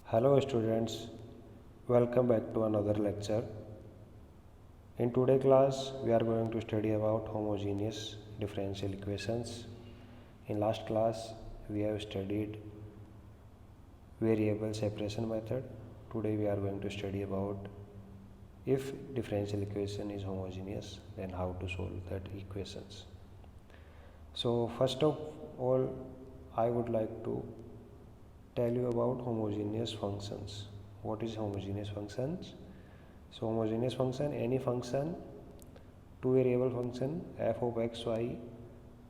Hello students, welcome back to another lecture. In today's class, we are going to study about homogeneous differential equations. In last class, we have studied variable separation method. Today we are going to study about if differential equation is homogeneous, then how to solve that equations. So first of all, I would like to tell you about homogeneous functions. What is homogeneous functions? So homogeneous function, any function, two variable function f of x, y,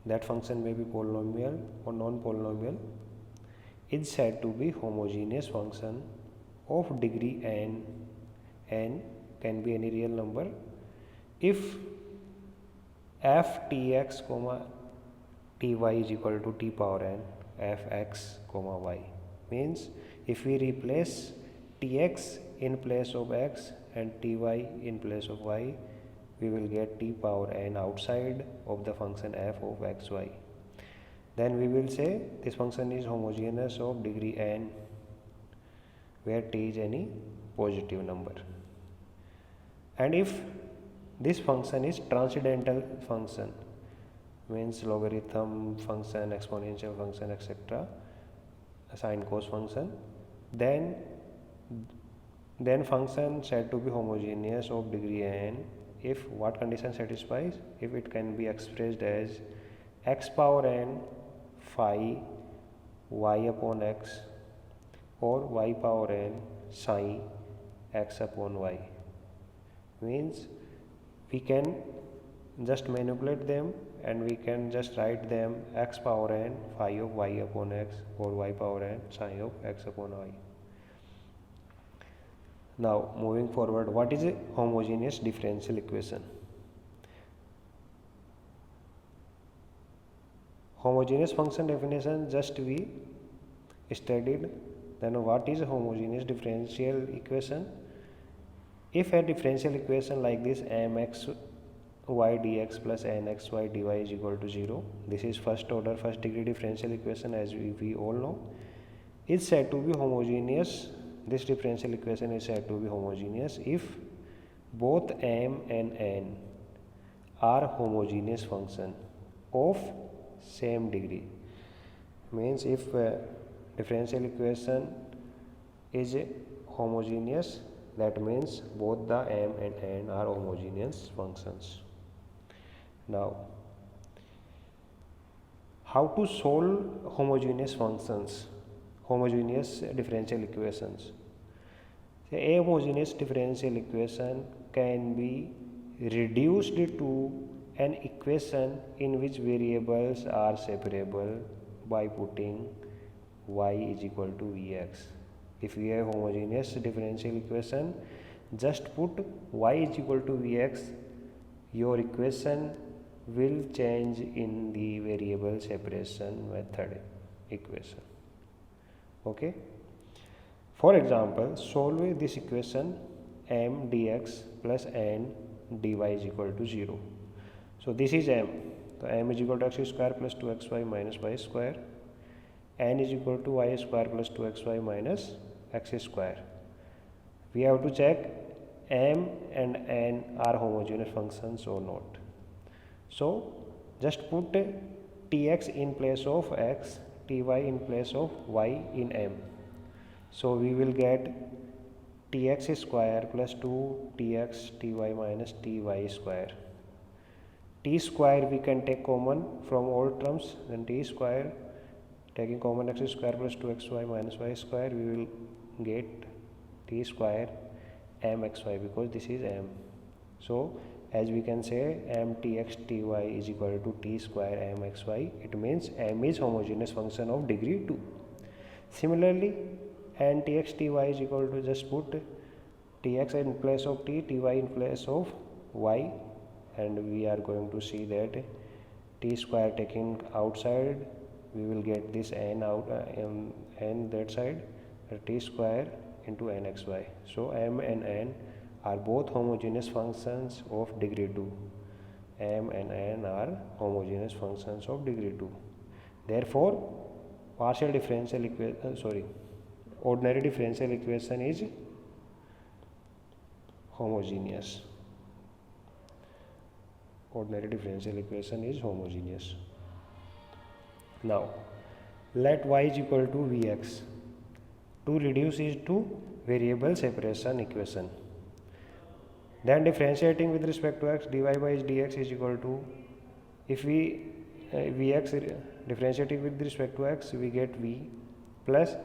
that function may be polynomial or non-polynomial, is said to be homogeneous function of degree n. N can be any real number if f tx comma ty is equal to t power n fx comma y. Means if we replace tx in place of x and ty in place of y, we will get t power n outside of the function f of xy. Then we will say this function is homogeneous of degree n, where t is any positive number. And if this function is transcendental function, means logarithm function, exponential function, etc., sine cos function, then function said to be homogeneous of degree n if what condition satisfies? If it can be expressed as x power n phi y upon x or y power n psi x upon y. Means we can just manipulate them and we can just write them x power n phi of y upon x or y power n psi of x upon y. Now moving forward, what is a homogeneous differential equation? Homogeneous function definition just we studied. Then what is a homogeneous differential equation? If a differential equation like this mx y dx plus nxy dy is equal to 0, this is first order first degree differential equation, as we all know, is said to be homogeneous. This differential equation is said to be homogeneous if both m and n are homogeneous function of same degree. Means if differential equation is homogeneous, that means both the m and n are homogeneous functions. Now, how to solve homogeneous functions, homogeneous differential equations? A homogeneous differential equation can be reduced to an equation in which variables are separable by putting y is equal to vx. If we have homogeneous differential equation, just put y is equal to vx, your equation will change in the variable separation method equation. Okay. For example, solve this equation m dx plus n dy is equal to 0. So this is m. So m is equal to x square plus 2xy minus y square. N is equal to y square plus 2xy minus x square. We have to check m and n are homogeneous functions or not. So just put tx in place of x, ty in place of y in m. So we will get tx square plus 2tx ty minus ty square. T square we can take common from all terms, then t square, taking common x square plus 2xy minus y square, we will get t square mxy, because this is m. So as we can say m tx ty is equal to t square mxy, it means m is homogeneous function of degree 2. Similarly, n tx ty is equal to, just put tx in place of t, ty in place of y, and we are going to see that t square taking outside, we will get this n out n that side, t square into nxy. So m and n are both homogeneous functions of degree 2. M and n are homogeneous functions of degree 2. Therefore, partial differential equation, ordinary differential equation is homogeneous. Ordinary differential equation is homogeneous. Now let y is equal to vx. To reduce it to variable separation equation, then differentiating with respect to x, dy by dx is equal to, if we vx differentiating with respect to x, we get v, plus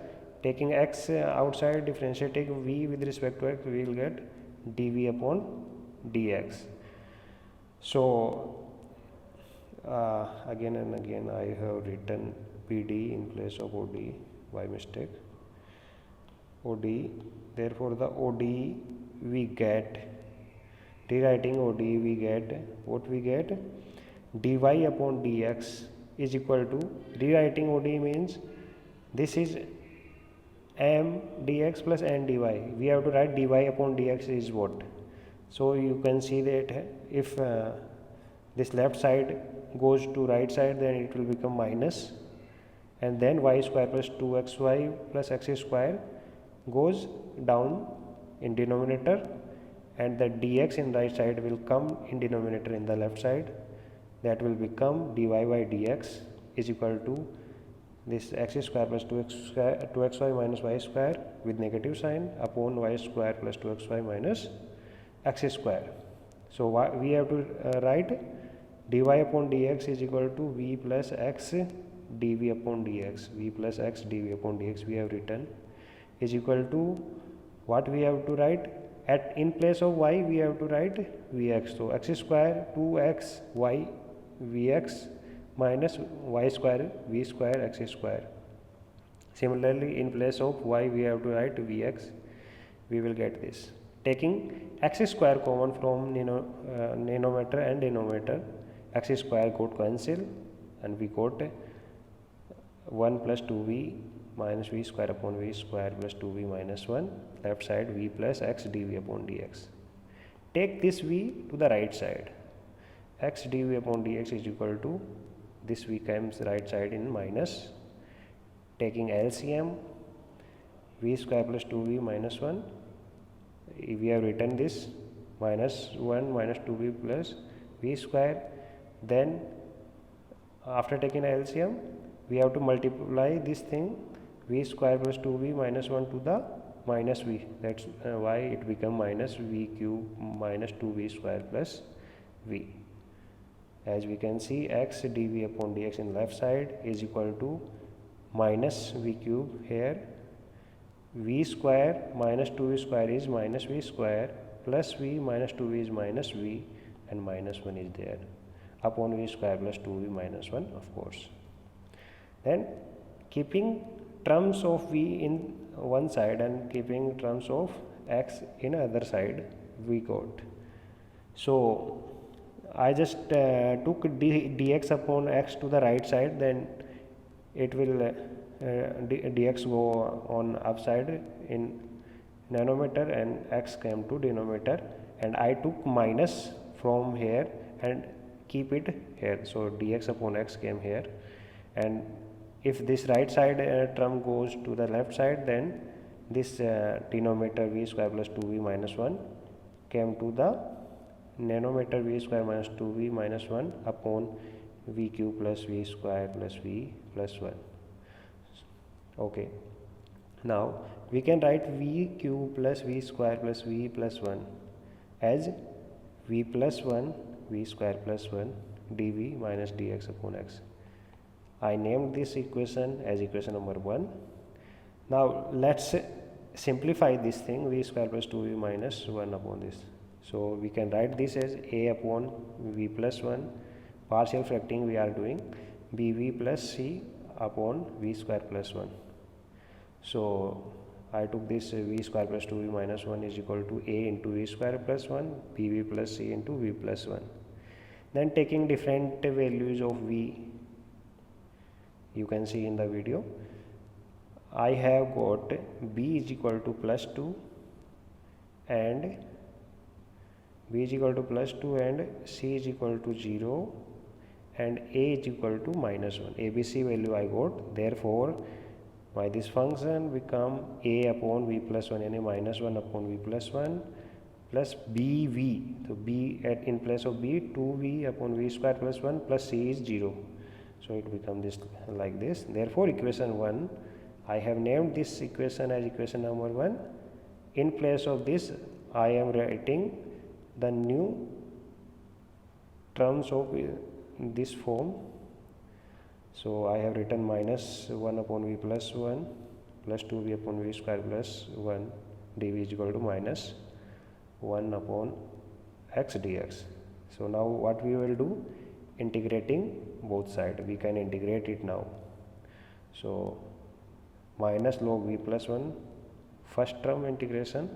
taking x outside, differentiating v with respect to x, we will get dv upon dx. So again and again I have written PD in place of ODE by mistake. ODE, therefore the ODE we get, rewriting ODE we get, what we get, dy upon dx is equal to, rewriting ODE means this is m dx plus n dy. We have to write dy upon dx is what. So you can see that if this left side goes to right side, then it will become minus, and then y square plus 2xy plus x square goes down in denominator, and the dx in right side will come in denominator in the left side. That will become dy by dx is equal to this x square plus 2xy minus y square with negative sign upon y square plus 2xy minus x square. So we have to write dy upon dx is equal to v plus x dv upon dx. V plus x dv upon dx we have written is equal to, what we have to write, at in place of y we have to write vx. So x square 2x y vx minus y square v square x square. Similarly in place of y we have to write vx. We will get this, taking x square common from numerator and denominator, x square got cancel and we got 1 plus 2v minus v square upon v square plus 2v minus 1, left side v plus x dv upon dx. Take this v to the right side, x dv upon dx is equal to, this v comes right side in minus, taking LCM v square plus 2v minus 1, we have written this minus 1 minus 2v plus v square. Then after taking LCM we have to multiply this thing, v square plus 2v minus 1 to the minus v, that's why it become minus v cube minus 2v square plus v. As we can see, x dv upon dx in left side is equal to minus v cube here, v square minus 2v square is minus v square plus v minus 2v is minus v, and minus 1 is there upon v square plus 2v minus 1 of course. Then keeping terms of v in one side and keeping terms of x in other side we got. So I just took dx upon x to the right side, then it will dx go on upside in numerator and x came to denominator, and I took minus from here and keep it here. So dx upon x came here, and if this right side term goes to the left side, then this denominator v square plus 2v minus 1 came to the numerator v square minus 2v minus 1 upon v cube plus v square plus v plus 1. Okay, now we can write v cube plus v square plus v plus 1 as v plus 1 v square plus 1 dv minus dx upon x. I named this equation as equation number 1. Now let's simplify this thing, v square plus 2v minus 1 upon this. So we can write this as a upon v plus 1, partial fracting we are doing, bv plus c upon v square plus 1. So I took this v square plus 2v minus 1 is equal to a into v square plus 1, bv plus c into v plus 1. Then taking different values of v, you can see in the video, I have got b is equal to plus 2 and b is equal to plus 2 and c is equal to 0 and a is equal to minus 1. ABC value I got. Therefore By this function become a upon v plus 1 यानी minus 1 upon v plus 1 plus bv. So b at in place of b 2v upon v square plus 1 plus c is 0. So it becomes this like this. Therefore equation 1, I have named this equation as equation number 1. In place of this I am writing the new terms of this form. So I have written minus 1 upon v plus 1 plus 2v upon v square plus 1 dv is equal to minus 1 upon x dx. So now what we will do, integrating both sides, we can integrate it now. So minus log v plus 1 first term integration.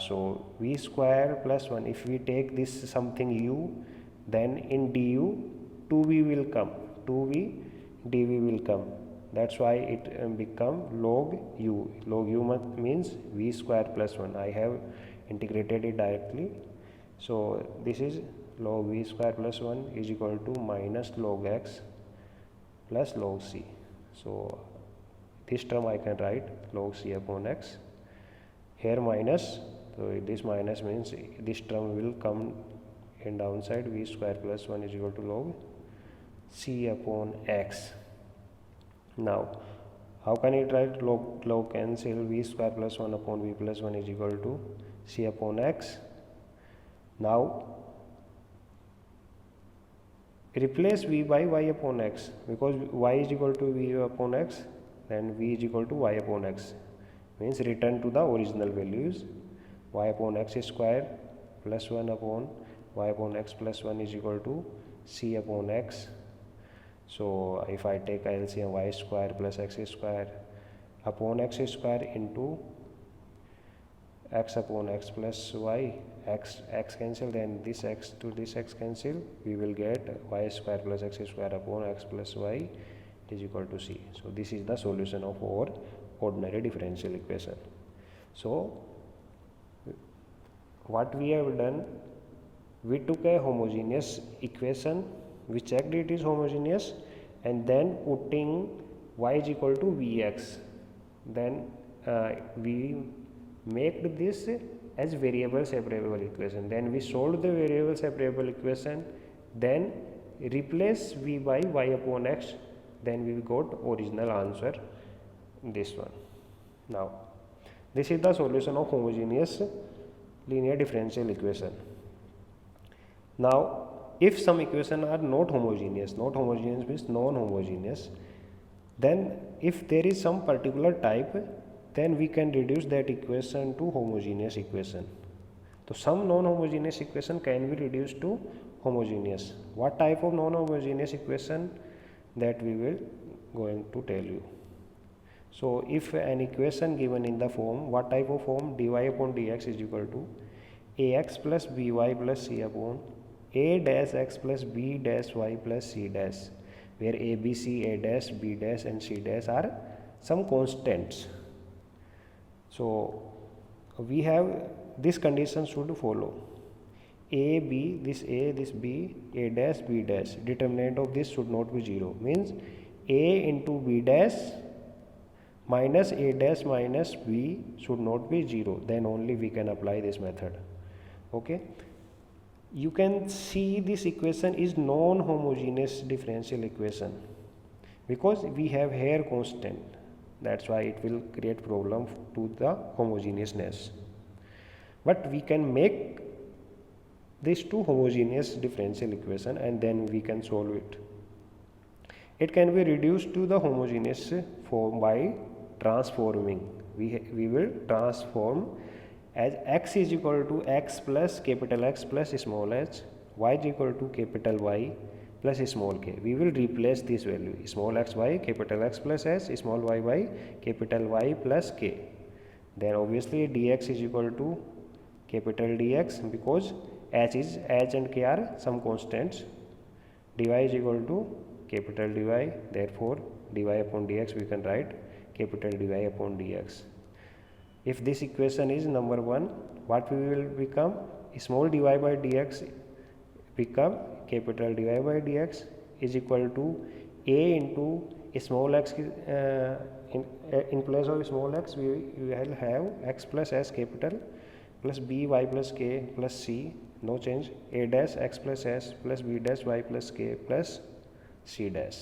So v square plus 1, if we take this something u, then in du 2v will come, 2v dv will come. That's why it become log u. Log u means v square plus 1. I have integrated it directly. So this is log v square plus 1 is equal to minus log x plus log c. So this term I can write log c upon x. Here minus, so this minus means this term will come in downside, v square plus 1 is equal to log c upon x. Now how can it write log cancel, v square plus 1 upon v plus 1 is equal to c upon x. Now replace v by y upon x, because y is equal to v upon x, then v is equal to y upon x, means return to the original values. Y upon x square plus 1 upon y upon x plus 1 is equal to c upon x. So if I take LCM, y square plus x square upon x square into x upon x plus y, x cancel, then this x to this x cancel, we will get y square plus x square upon x plus y is equal to c. So this is the solution of our ordinary differential equation. So what we have done, we took a homogeneous equation, we checked it is homogeneous, and then putting y is equal to vx, then we make this as variable separable equation. Then we solve the variable separable equation, then replace v by y upon x, then we got original answer, this one. Now this is the solution of homogeneous linear differential equation. Now if some equations are not homogeneous means non-homogeneous, then if there is some particular type, then we can reduce that equation to homogeneous equation. So some non-homogeneous equation can be reduced to homogeneous. What type of non-homogeneous equation, that we will going to tell you. So if an equation given in the form, what type of form, dy upon dx is equal to ax plus by plus c upon a dash x plus b dash y plus c dash, where a, b, c, a dash, b dash and c dash are some constants. So we have this condition should follow: a, b, this a, this b, a dash, b dash. Determinant of this should not be 0, means a into b dash minus a dash minus b should not be 0. Then only we can apply this method. Okay. You can see this equation is non-homogeneous differential equation because we have here constant. That's why it will create problem to the homogeneousness. But we can make this to homogeneous differential equation and then we can solve it. It can be reduced to the homogeneous form by transforming. We will transform as x is equal to x plus capital X plus small h, y is equal to capital Y plus small k. We will replace this value, small x by capital X plus s, small y by capital Y plus k. Then obviously dx is equal to capital Dx, because h and k are some constants. Dy is equal to capital Dy, therefore dy upon dx we can write capital Dy upon dx. If this equation is number 1, what we will become? Small dy by dx become capital Dy by dx is equal to a into small x in place of small x we will have x plus s capital plus b y plus k plus c, no change, a dash x plus s plus b dash y plus k plus c dash.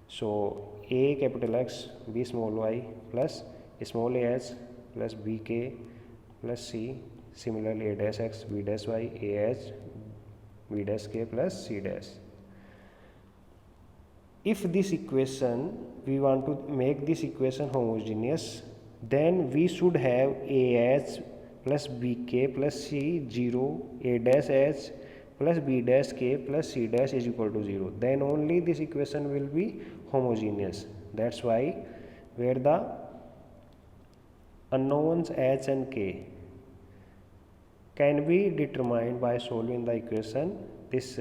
So a capital X b small y plus small a h plus b k plus c. Similarly a dash x b dash y a h b dash k plus c dash. If this equation, we want to make this equation homogeneous, then we should have AH plus BK plus C 0, A dash H plus B dash K plus C dash is equal to 0. Then only this equation will be homogeneous. That's why where the unknowns H and K can be determined by solving the equation, this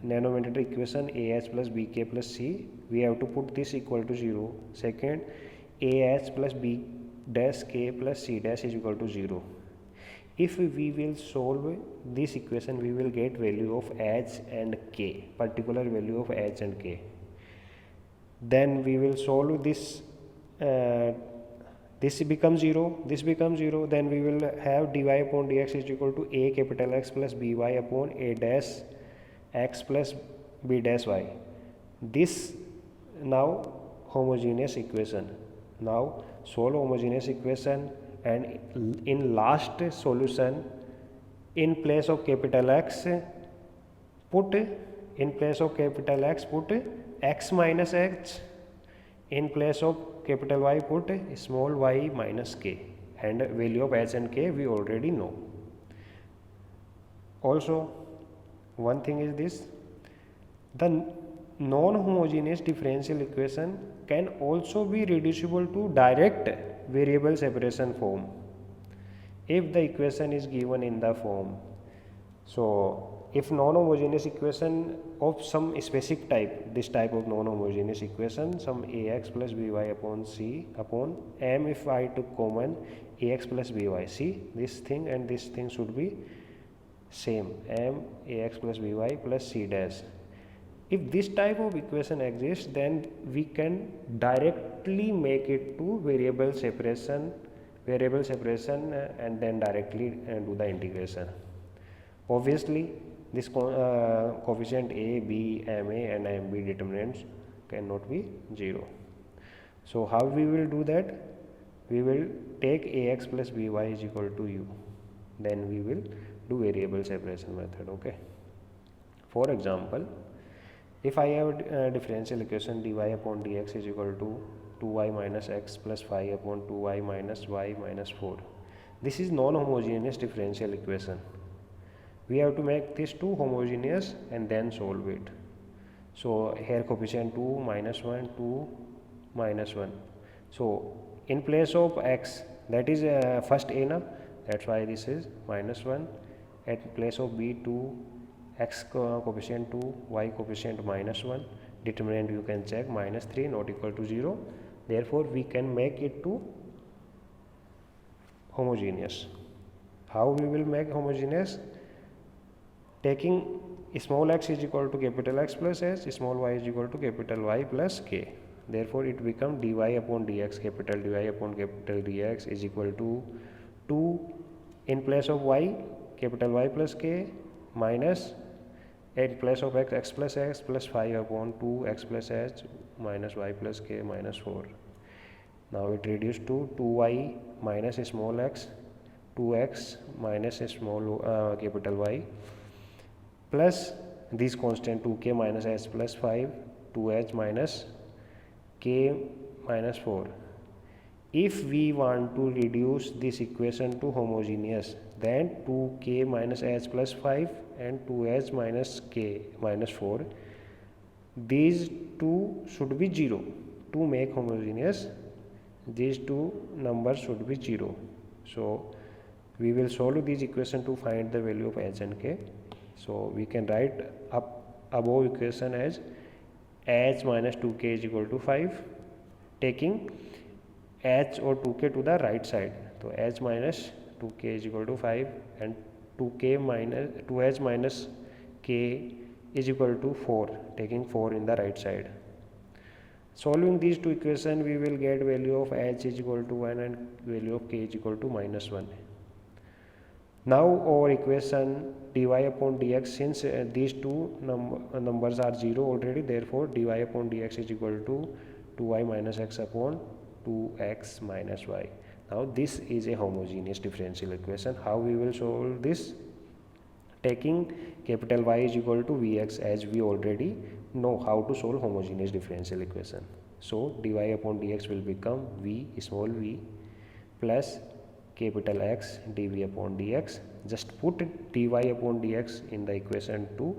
nanometer equation AH plus BK plus C, we have to put this equal to 0. Second, AH plus B dash K plus C dash is equal to 0. If we will solve this equation, we will get value of H and K, particular value of H and K. Then we will solve this, this becomes 0, this becomes 0, then we will have dy upon dx is equal to a capital X plus by upon a dash x plus b dash y. This now homogeneous equation. Now solve homogeneous equation, and in last solution, in place of capital X put x minus h, in place of capital Y put small y minus k, and value of h and k we already know. Also one thing is this, the non-homogeneous differential equation can also be reducible to direct variable separation form if the equation is given in the form. So if non-homogeneous equation of some specific type, this type of non-homogeneous equation, some ax plus by upon c upon m, if I took common ax plus by, see this thing and this thing should be same, m ax plus by plus c dash. If this type of equation exists, then we can directly make it to variable separation and then directly do the integration. Obviously this coefficient a, b, ma and mb determinants cannot be 0. So how we will do that? We will take ax plus by is equal to u, then we will do variable separation method. Okay, for example, if I have a differential equation dy upon dx is equal to 2y minus x plus 5 upon 2y minus y minus 4, this is non-homogeneous differential equation. We have to make this 2 homogeneous and then solve it. So here coefficient 2 minus 1 2 minus 1. So in place of x, that is first a na, that's why this is minus 1. At place of b 2, x coefficient 2, y coefficient minus 1, determinant you can check minus 3 not equal to 0. Therefore we can make it to homogeneous. How we will make homogeneous? Taking small x is equal to capital X plus h, small y is equal to capital Y plus k. Therefore it becomes dy upon dx, capital dy upon capital dx is equal to 2 in place of y, capital Y plus k, minus in place of x, x plus 5 upon 2 x plus h minus y plus k minus 4. Now it reduced to 2y minus small x, 2x minus small capital Y plus this constant 2k minus h plus 5, 2h minus k minus 4. If we want to reduce this equation to homogeneous, then 2k minus h plus 5 and 2h minus k minus 4, these two should be 0. To make homogeneous, these two numbers should be 0. So we will solve this equation to find the value of h and k. So we can write up above equation as h minus 2k is equal to 5, taking h or 2k to the right side. So h minus 2k is equal to 5 and 2h minus k is equal to 4, taking 4 in the right side. Solving these two equations, we will get value of h is equal to 1 and value of k is equal to minus 1. Now our equation dy upon dx, since these two numbers are 0 already, therefore dy upon dx is equal to 2y minus x upon 2x minus y. Now this is a homogeneous differential equation. How we will solve this? Taking capital Y is equal to Vx, as we already know how to solve homogeneous differential equation. So dy upon dx will become v small v plus capital X dv upon dx. Just put dy upon dx in the equation 2.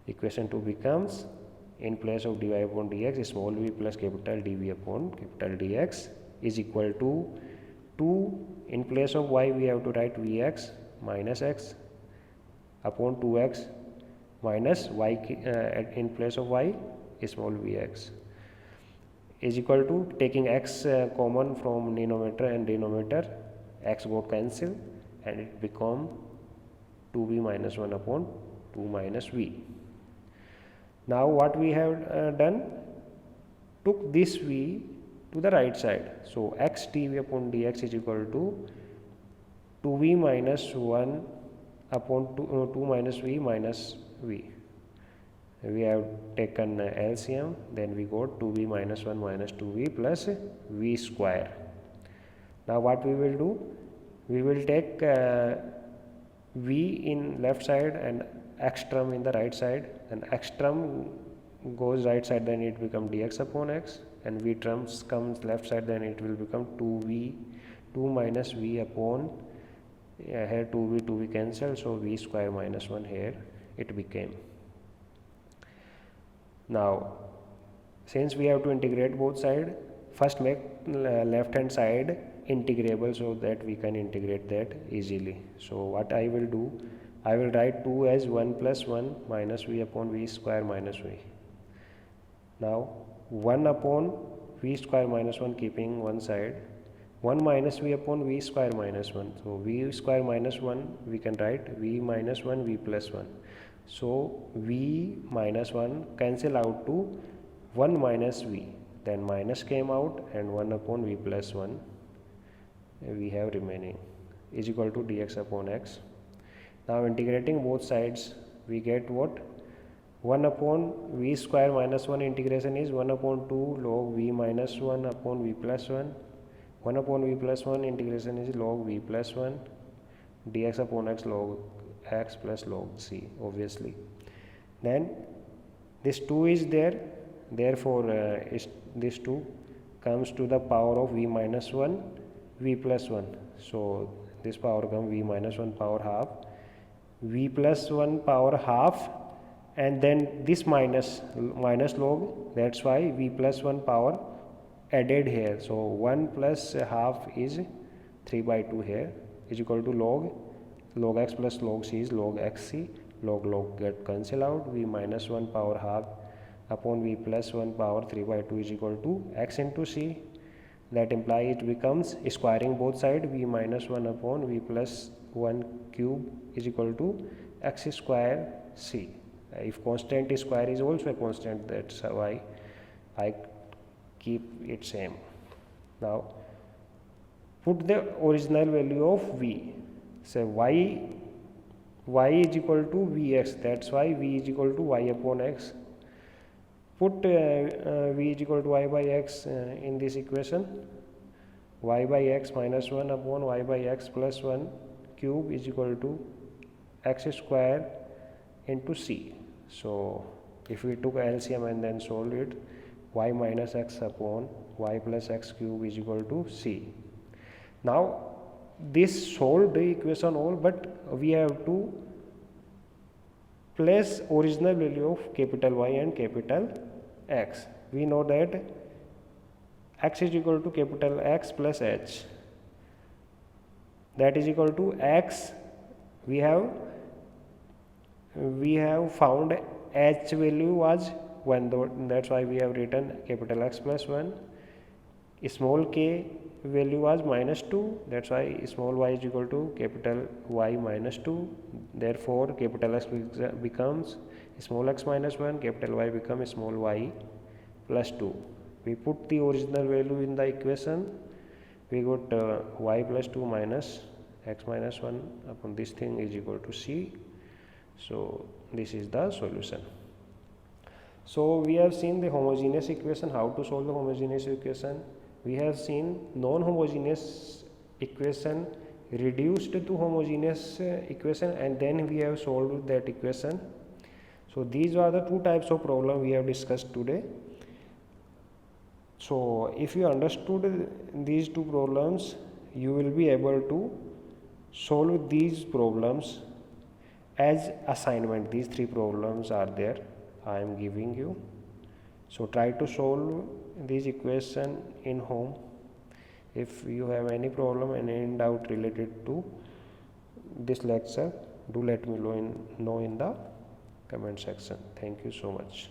Equation 2 becomes, in place of dy upon dx, small v plus capital dv upon capital dx is equal to 2. In place of y we have to write vx minus x upon 2x minus y, in place of y small vx is equal to, taking x common from numerator and denominator, x got cancelled and it become 2v minus 1 upon 2 minus v. Now what we have done, took this v to the right side. So x dv upon dx is equal to 2v minus 1 upon 2 minus v minus v. We have taken LCM, then we got 2v minus 1 minus 2v plus v square. Now what we will do, we will take v in left side and x term in the right side, and x term goes right side, then it become dx upon x, and v terms comes left side, then it will become 2 minus v upon, here 2v cancel, so v square minus 1 here it became. Now since we have to integrate both sides, first make left hand side integrable so that we can integrate that easily. So what I will do, I will write 2 as 1 plus 1 minus v upon v square minus v. Now 1 upon v square minus 1 keeping one side, 1 minus v upon v square minus 1. So v square minus 1 we can write v minus 1 v plus 1. So v minus 1 cancel out to 1 minus v, then minus came out and 1 upon v plus 1 we have remaining is equal to dx upon x. Now integrating both sides we get what? 1 upon v square minus 1 integration is 1 upon 2 log v minus 1 upon v plus 1. 1 upon v plus 1 integration is log v plus 1 dx upon x log x plus log c, obviously. Then this 2 is there, therefore this 2 comes to the power of v minus 1 v plus 1. So this power comes v minus 1 power half, v plus 1 power half, and then this minus log, that's why v plus 1 power added here. So 1 plus half is 3 by 2 here is equal to log x plus log c is log xc, log get cancel out, v minus 1 power half upon v plus 1 power 3 by 2 is equal to x into c. That implies it becomes, squaring both sides, v minus 1 upon v plus 1 cube is equal to x square c. If constant square is also a constant, that's why I keep it same. Now put the original value of v. So y is equal to vx, that's why v is equal to y upon x. Put v is equal to y by x in this equation. Y by x minus 1 upon y by x plus 1 cube is equal to x square into c. So if we took LCM and then solve it, y minus x upon y plus x cube is equal to c. Now this solved the equation all, but we have to place original value of capital Y and capital X. We know that x is equal to capital X plus h, that is equal to x. We have found h value was 1, that's why we have written capital X plus 1. Small k value was minus 2, that's why small y is equal to capital Y minus 2. Therefore capital X becomes small x minus 1, capital Y becomes small y plus 2. We put the original value in the equation, we got y plus 2 minus x minus 1 upon this thing is equal to c. So this is the solution. So we have seen the homogeneous equation, how to solve the homogeneous equation. We have seen non-homogeneous equation reduced to homogeneous equation, and then we have solved that equation. So these are the two types of problem we have discussed today. So if you understood these two problems, you will be able to solve these problems as assignment. These three problems are there, I am giving you. So try to solve this equation in home. If you have any problem and any doubt related to this lecture, do let me know in the comment section. Thank you so much.